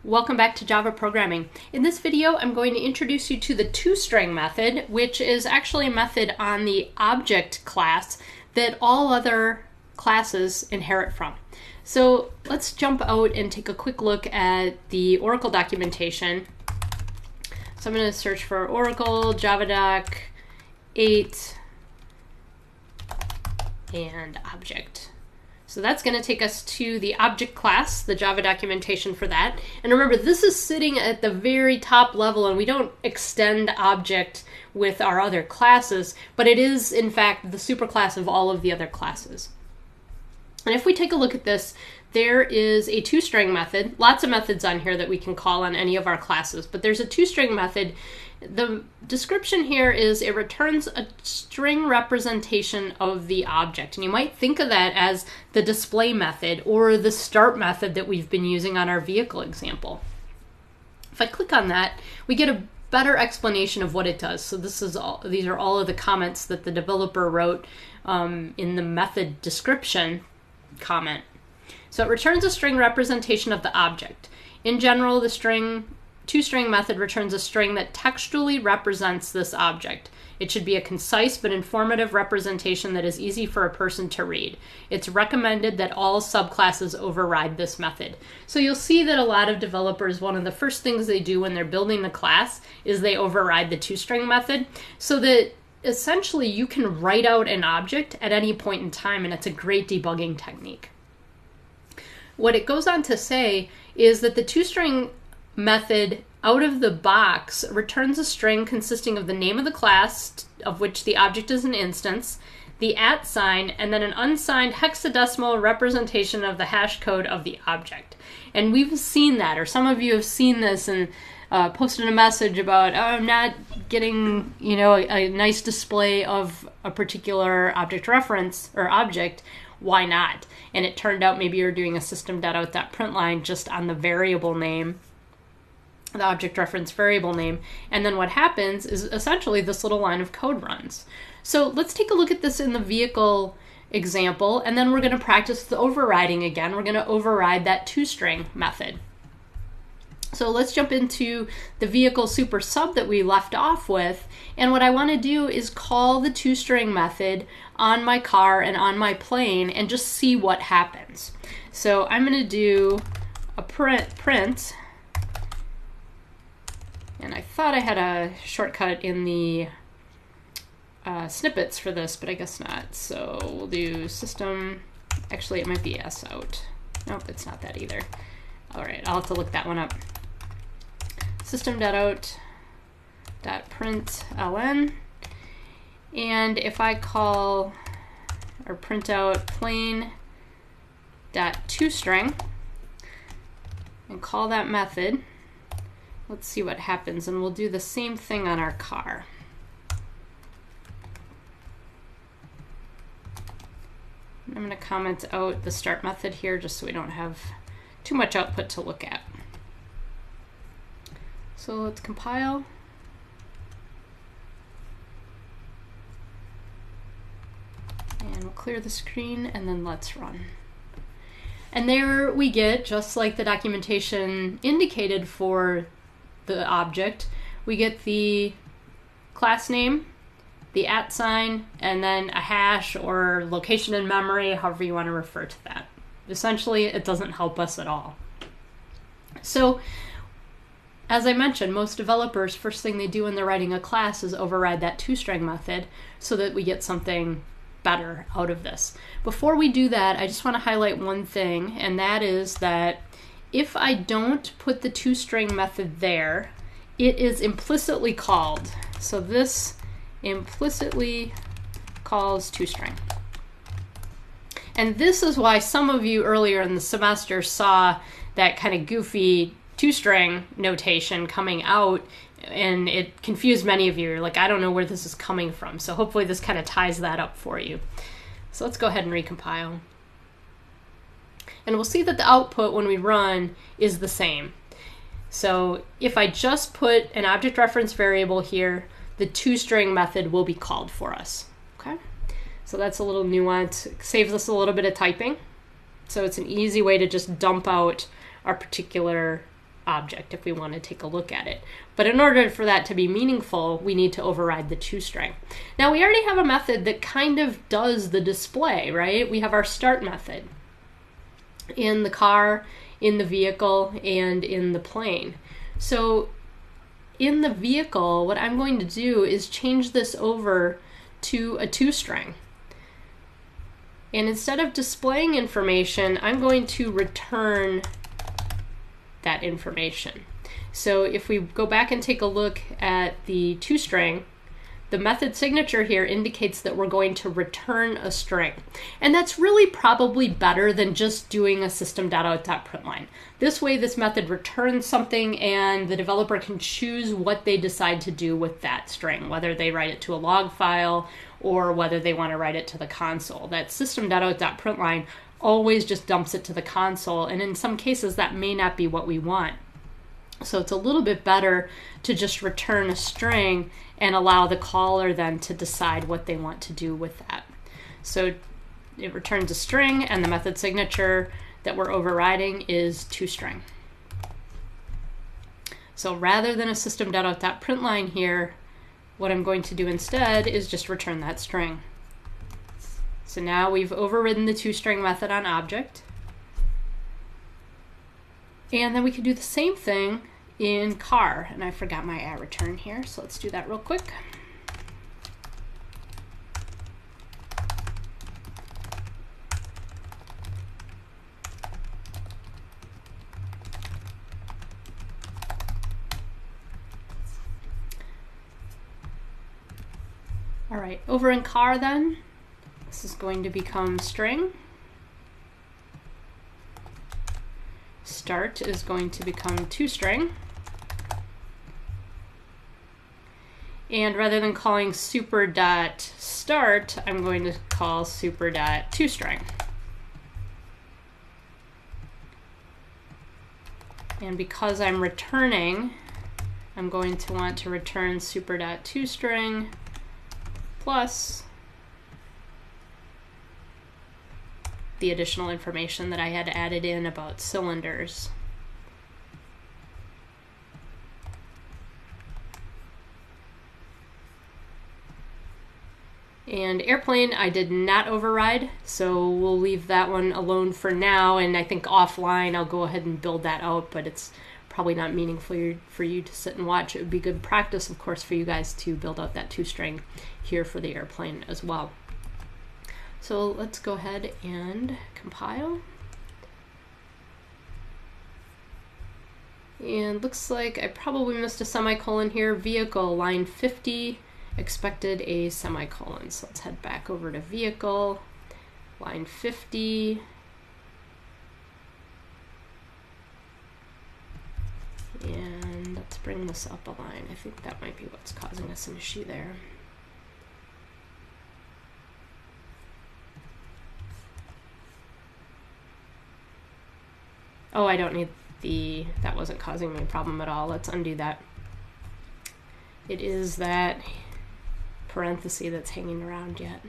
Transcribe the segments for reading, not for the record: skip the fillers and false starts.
Welcome back to Java programming. In this video, I'm going to introduce you to the toString method, which is actually a method on the object class that all other classes inherit from. So let's jump out and take a quick look at the Oracle documentation. So I'm going to search for Oracle, JavaDoc 8, and object. So that's going to take us to the object class, the Java documentation for that. And remember, this is sitting at the very top level, and we don't extend object with our other classes, but it is, in fact, the superclass of all of the other classes. And if we take a look at this, there is a toString method. Lots of methods on here that we can call on any of our classes, but there's a toString method. The description here is it returns a string representation of the object. And you might think of that as the display method or the start method that we've been using on our vehicle example. If I click on that, we get a better explanation of what it does. So these are all of the comments that the developer wrote in the method description comment. So it returns a string representation of the object. In general, the toString method returns a string that textually represents this object. It should be a concise but informative representation that is easy for a person to read. It's recommended that all subclasses override this method. So you'll see that a lot of developers, one of the first things they do when they're building the class is they override the toString method so that essentially you can write out an object at any point in time, and it's a great debugging technique. What it goes on to say is that the toString method out of the box returns a string consisting of the name of the class, of which the object is an instance, the @ sign, and then an unsigned hexadecimal representation of the hash code of the object. And we've seen that, or some of you have seen this and posted a message about, oh, I'm not getting, a nice display of a particular object reference or object. Why not? And it turned out maybe you're doing a system.out.println just on the variable name, the object reference variable name, and then what happens is essentially this little line of code runs. So let's take a look at this in the vehicle example, and then we're going to practice the overriding again. We're going to override that toString method. So let's jump into the vehicle super sub that we left off with, and what I want to do is call the toString method on my car and on my plane and just see what happens. So I'm going to do a print, and I thought I had a shortcut in the snippets for this, but I guess not. So we'll do system, actually it might be S out. Nope, it's not that either. All right, I'll have to look that one up. System.out.println, and if I call or print out plain.toString and call that method, let's see what happens, and we'll do the same thing on our car. I'm going to comment out the start method here just so we don't have too much output to look at. So let's compile. And we'll clear the screen, and then let's run. And there we get, just like the documentation indicated for the object, we get the class name, the @ sign, and then a hash or location in memory, however you want to refer to that. Essentially, it doesn't help us at all. So, as I mentioned, most developers, first thing they do when they're writing a class is override that toString method so that we get something better out of this. Before we do that, I just want to highlight one thing, and that is that if I don't put the toString method there, it is implicitly called. So this implicitly calls toString. And this is why some of you earlier in the semester saw that kind of goofy toString notation coming out, and it confused many of you. You're like, I don't know where this is coming from. So hopefully this kind of ties that up for you. So let's go ahead and recompile. And we'll see that the output when we run is the same. So if I just put an object reference variable here, the toString method will be called for us. Okay? So that's a little nuance. It saves us a little bit of typing. So it's an easy way to just dump out our particular object if we want to take a look at it. But in order for that to be meaningful, we need to override the toString. Now we already have a method that kind of does the display, right? We have our start method in the car, in the vehicle, and in the plane. So in the vehicle, what I'm going to do is change this over to a toString. And instead of displaying information, I'm going to return that information. So if we go back and take a look at the toString, the method signature here indicates that we're going to return a string. And that's really probably better than just doing a system.out.println. This way this method returns something and the developer can choose what they decide to do with that string, whether they write it to a log file or whether they want to write it to the console. That system.out.println always just dumps it to the console, and in some cases that may not be what we want. So it's a little bit better to just return a string and allow the caller then to decide what they want to do with that. So it returns a string, and the method signature that we're overriding is toString. So rather than a system.out.println here, what I'm going to do instead is just return that string. So now we've overridden the toString method on object. And then we can do the same thing in car. And I forgot my @return here, so let's do that real quick. All right, over in car then, this is going to become string. Start is going to become toString. And rather than calling super.start, I'm going to call super.toString. And because I'm returning, I'm going to want to return super.toString plus the additional information that I had added in about cylinders. And airplane I did not override, so we'll leave that one alone for now, and I think offline I'll go ahead and build that out, but it's probably not meaningful for you to sit and watch. It would be good practice, of course, for you guys to build out that toString here for the airplane as well. So let's go ahead and compile. And looks like I probably missed a semicolon here. Vehicle, line 50, expected a semicolon. So let's head back over to vehicle, line 50. And let's bring this up a line. I think that might be what's causing us an issue there. Oh, I don't need that wasn't causing me a problem at all. Let's undo that. It is that parenthesis that's hanging around yet.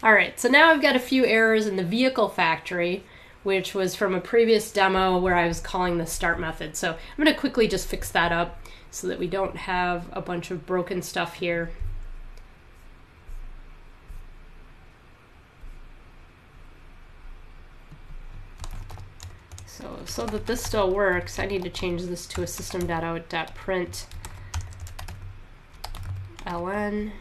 All right, so now I've got a few errors in the vehicle factory, which was from a previous demo where I was calling the start method. So I'm going to quickly just fix that up so that we don't have a bunch of broken stuff here. So that this still works, I need to change this to a system.out.println,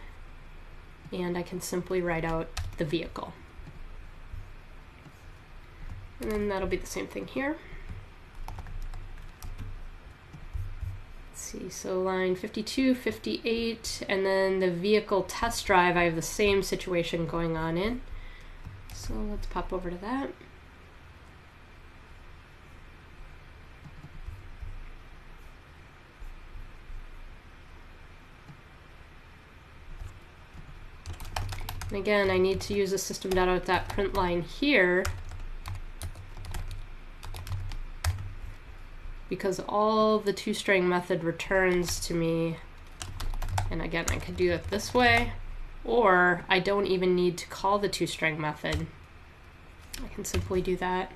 and I can simply write out the vehicle. And then that'll be the same thing here. Let's see, so line 52, 58, and then the vehicle test drive, I have the same situation going on in. So let's pop over to that. And again, I need to use a system.out.println here because all the toString method returns to me, and again, I could do it this way, or I don't even need to call the toString method. I can simply do that.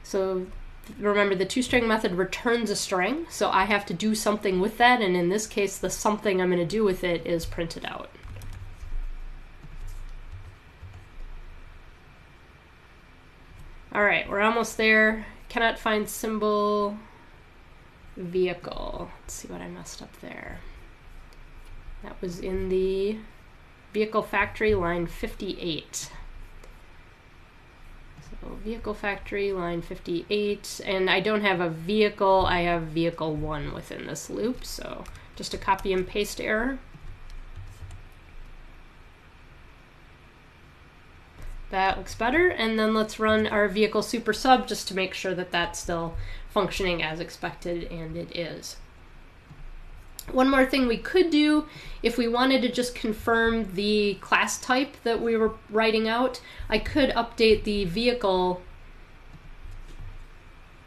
So remember, the toString method returns a string, so I have to do something with that, and in this case, the something I'm going to do with it is print it out. All right, we're almost there. Cannot find symbol vehicle. Let's see what I messed up there. That was in the vehicle factory, line 58. So vehicle factory, line 58, and I don't have a vehicle, I have vehicle 1 within this loop, so just a copy and paste error. That looks better, and then let's run our vehicle super sub just to make sure that that's still functioning as expected, and it is. One more thing we could do, if we wanted to just confirm the class type that we were writing out, I could update the vehicle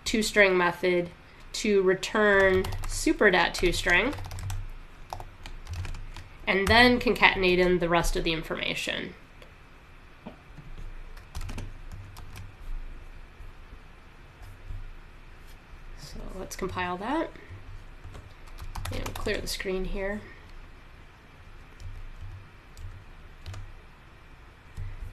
toString method to return super.toString, and then concatenate in the rest of the information. So let's compile that. And we'll clear the screen here.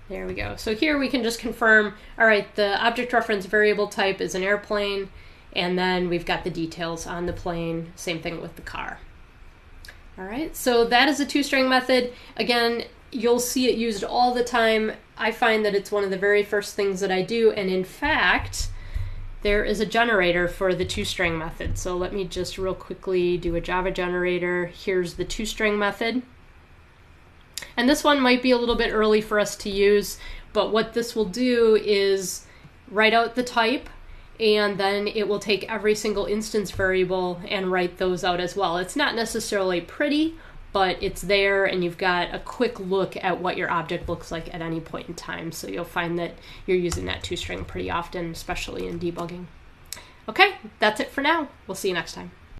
There we go. So here we can just confirm, all right, the object reference variable type is an airplane, and then we've got the details on the plane, same thing with the car. All right, so that is a toString method. Again, you'll see it used all the time. I find that it's one of the very first things that I do, and in fact, there is a generator for the toString method. So let me just real quickly do a Java generator. Here's the toString method. And this one might be a little bit early for us to use, but what this will do is write out the type, and then it will take every single instance variable and write those out as well. It's not necessarily pretty, but it's there, and you've got a quick look at what your object looks like at any point in time. So you'll find that you're using that toString pretty often, especially in debugging. Okay, that's it for now. We'll see you next time.